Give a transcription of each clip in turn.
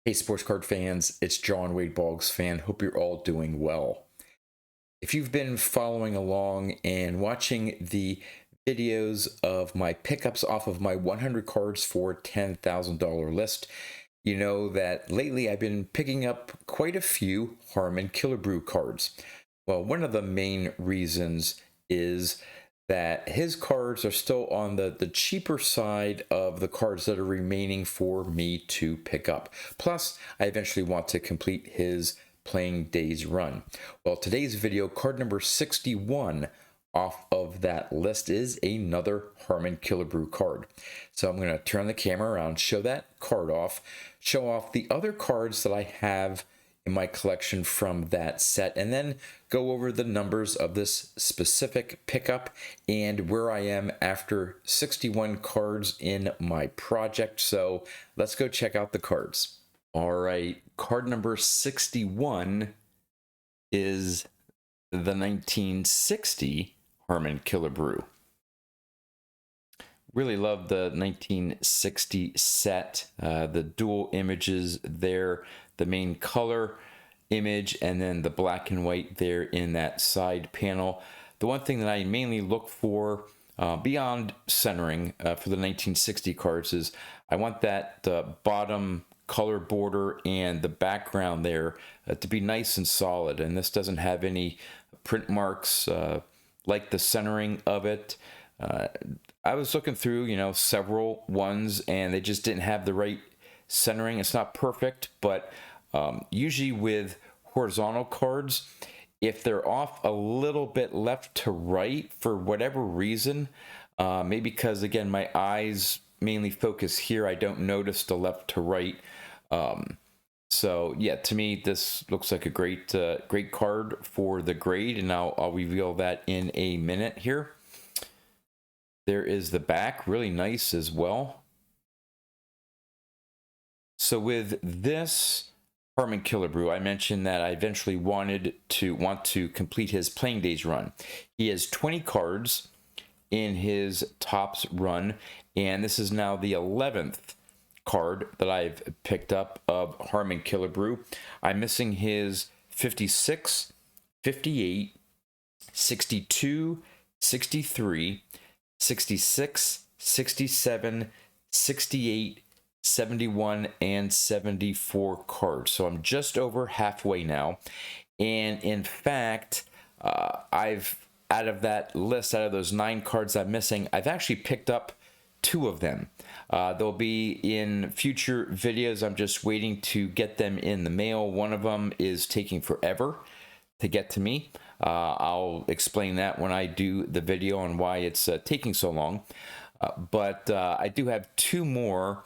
Hey, sports card fans, it's John Wade Boggs fan. Hope you're all doing well. If you've been following along and watching the videos of my pickups off of my 100 cards for $10,000 list, you know that lately I've been picking up quite a few Harmon Killebrew cards. Well, one of the main reasons is that his cards are still on the cheaper side of the cards that are remaining for me to pick up. Plus, I eventually want to complete his playing days run. Well, today's video, card number 61 off of that list is another Harmon Killebrew card. So I'm going to turn the camera around, show that card off, show off the other cards that I have in my collection from that set, and then go over the numbers of this specific pickup and where I am after 61 cards in my project. So let's go check out the cards. All right, card number 61 is the 1960 Harmon Killebrew. Really love the 1960 set, the dual images there, the main color image, and then the black and white there in that side panel. The one thing that I mainly look for beyond centering for the 1960 cards is I want that bottom color border and the background there to be nice and solid, and this doesn't have any print marks like the centering of it. I was looking through, several ones, and they just didn't have the right centering. It's not perfect, but usually with horizontal cards, if they're off a little bit left to right for whatever reason, maybe because, again, my eyes mainly focus here, I don't notice the left to right. So yeah, to me, this looks like a great card for the grade, and I'll reveal that in a minute here. There is the back, really nice as well. So with this Harmon Killebrew, I mentioned that I eventually want to complete his playing days run. He has 20 cards in his Topps run, and this is now the 11th card that I've picked up of Harmon Killebrew. I'm missing his 56, 58, 62, 63, 66, 67, 68, 71, and 74 cards. So I'm just over halfway now. And in fact, out of that list, out of those 9 cards I'm missing, I've actually picked up 2 of them. They'll be in future videos. I'm just waiting to get them in the mail. One of them is taking forever to get to me. I'll explain that when I do the video on why it's taking so long. But I do have 2 more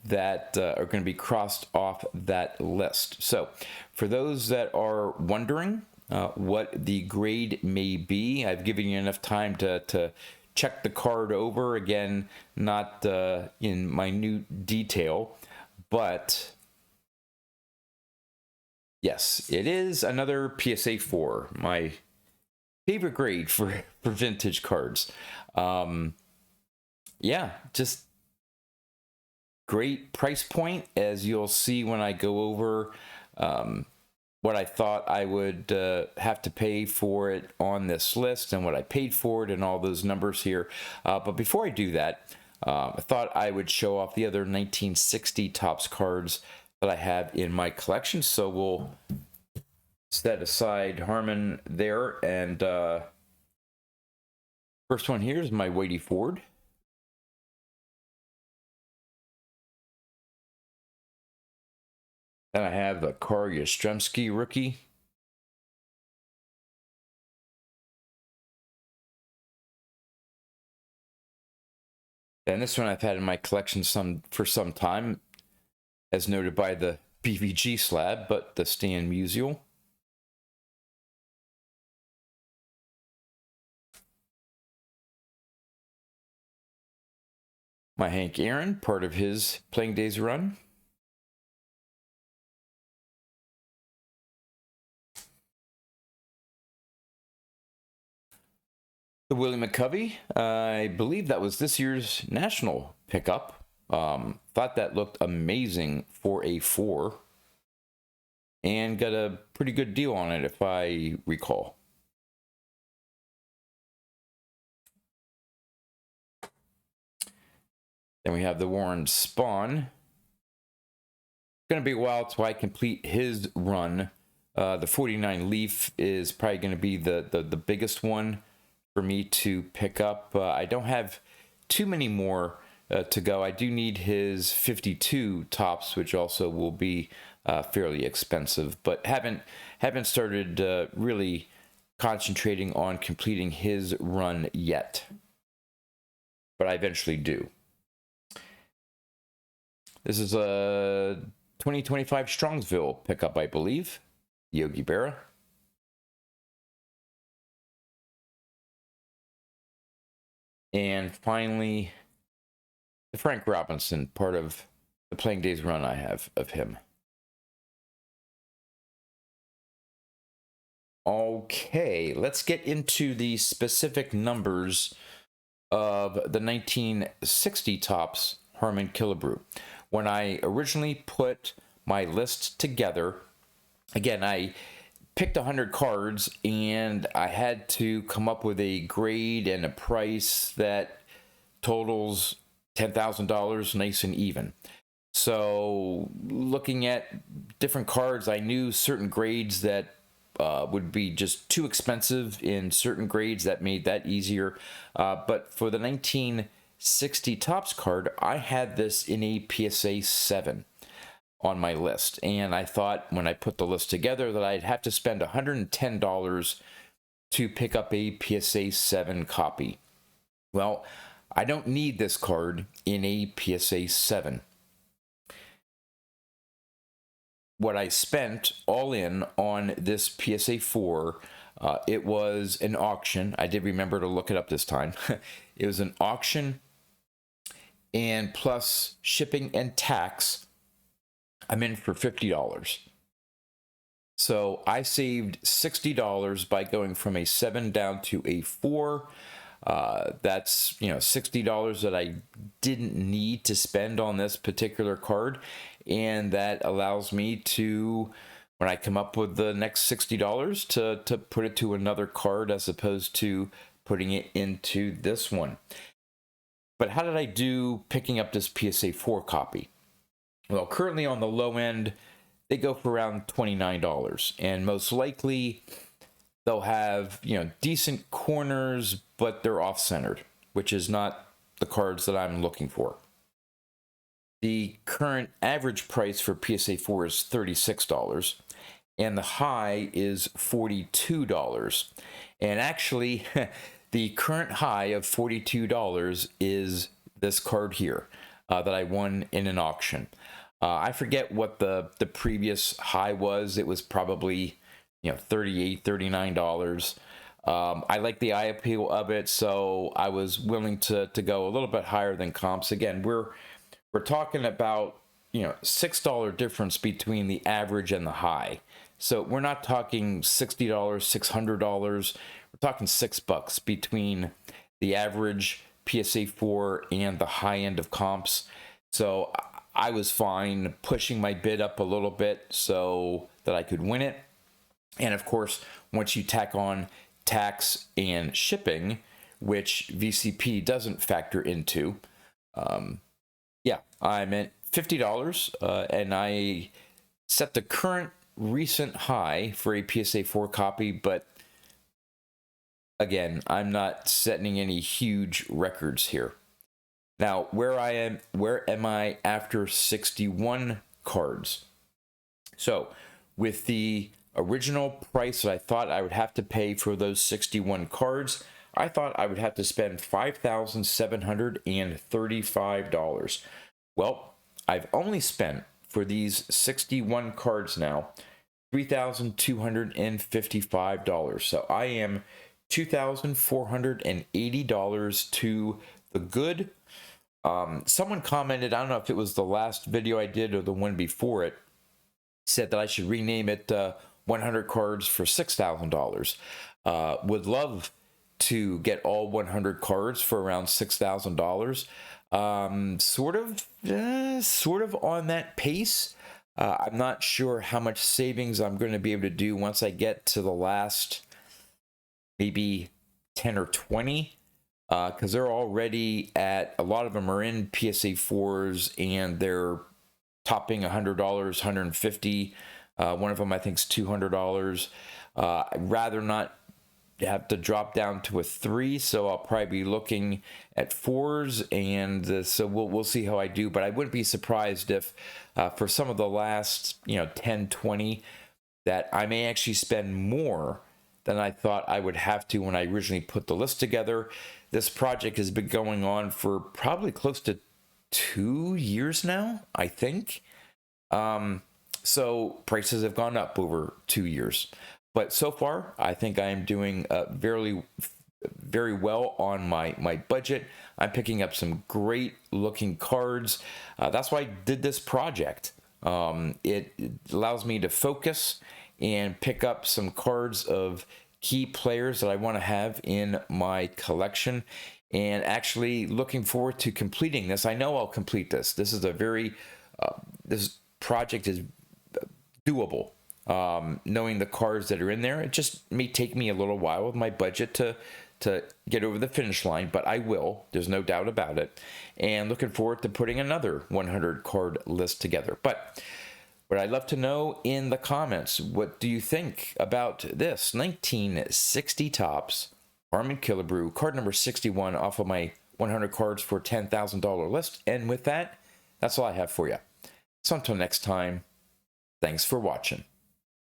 that are going to be crossed off that list. So for those that are wondering what the grade may be, I've given you enough time to check the card over. Again, not in minute detail, but yes, it is another PSA 4, my favorite grade for vintage cards. Yeah, just great price point, as you'll see when I go over what I thought I would have to pay for it on this list and what I paid for it and all those numbers here. But before I do that, I thought I would show off the other 1960 Topps cards that I have in my collection. So we'll set aside Harmon there, and first one here is my Whitey Ford. Then I have the Carl Yastrzemski rookie. And this one I've had in my collection for some time, as noted by the BVG slab, but the Stan Musial. My Hank Aaron, part of his playing days run. The Willie McCovey, I believe that was this year's national pickup. Thought that looked amazing for a 4, and got a pretty good deal on it, if I recall. Then we have the Warren Spawn. It's going to be a while till I complete his run. The 49 Leaf is probably going to be the biggest one for me to pick up. I don't have too many more to go. I do need his 52 Topps, which also will be fairly expensive, but haven't started really concentrating on completing his run yet. But I eventually do. This is a 2025 Strongsville pickup, I believe. Yogi Berra. And finally, the Frank Robinson, part of the Playing Days run I have of him. Okay, let's get into the specific numbers of the 1960 Topps Harmon Killebrew. When I originally put my list together, again, I picked 100 cards, and I had to come up with a grade and a price that totals $10,000 nice and even. So looking at different cards, I knew certain grades that would be just too expensive in certain grades. That made that easier. But for the 1960 Topps card, I had this in a PSA 7 on my list, and I thought when I put the list together that I'd have to spend $110 to pick up a PSA 7 copy. Well, I don't need this card in a PSA 7. What I spent all in on this PSA 4, it was an auction. I did remember to look it up this time. It was an auction, and plus shipping and tax, I'm in for $50. So I saved $60 by going from a 7 down to a 4. That's, $60 that I didn't need to spend on this particular card, and that allows me to, when I come up with the next $60, to put it to another card as opposed to putting it into this one. But how did I do picking up this PSA 4 copy? Well, currently on the low end, they go for around $29, and most likely they'll have, decent corners, but they're off-centered, which is not the cards that I'm looking for. The current average price for PSA 4 is $36, and the high is $42. And actually, the current high of $42 is this card here that I won in an auction. I forget what the previous high was. It was probably, $38, $39. I like the eye appeal of it, so I was willing to go a little bit higher than comps. Again, we're talking about, $6 difference between the average and the high. So we're not talking $60, $600. We're talking $6 between the average PSA 4 and the high end of comps. So I was fine pushing my bid up a little bit so that I could win it. And of course, once you tack on tax and shipping, which VCP doesn't factor into, I'm at $50, and I set the current recent high for a PSA 4 copy, but again, I'm not setting any huge records here. Now, where am I after 61 cards? So, with the original price that I thought I would have to pay for those 61 cards, I thought I would have to spend $5,735. Well, I've only spent for these 61 cards now $3,255. So I am $2,480 to the good. Someone commented, I don't know if it was the last video I did or the one before it, said that I should rename it 100 cards for $6,000. Would love to get all 100 cards for around $6,000. Sort of on that pace. I'm not sure how much savings I'm going to be able to do once I get to the last maybe 10 or 20, because they're already at, a lot of them are in PSA 4s and they're topping $100, $150. One of them I think is $200. I'd rather not have to drop down to a 3, so I'll probably be looking at 4s, and so we'll see how I do. But I wouldn't be surprised if for some of the last 10, 20, that I may actually spend more than I thought I would have to when I originally put the list together. This project has been going on for probably close to 2 years now, I think. So prices have gone up over 2 years. But so far, I think I am doing very, very well on my budget. I'm picking up some great looking cards. That's why I did this project. It allows me to focus and pick up some cards of key players that I want to have in my collection. And actually looking forward to completing this. I know I'll complete this. This is a very, this project is doable. Knowing the cards that are in there, it just may take me a little while with my budget to get over the finish line, but I will. There's no doubt about it. And looking forward to putting another 100 card list together. But what I'd love to know in the comments, what do you think about this 1960 Topps Harmon Killebrew card number 61 off of my 100 cards for $10,000 list? And with that, that's all I have for you. So until next time, thanks for watching.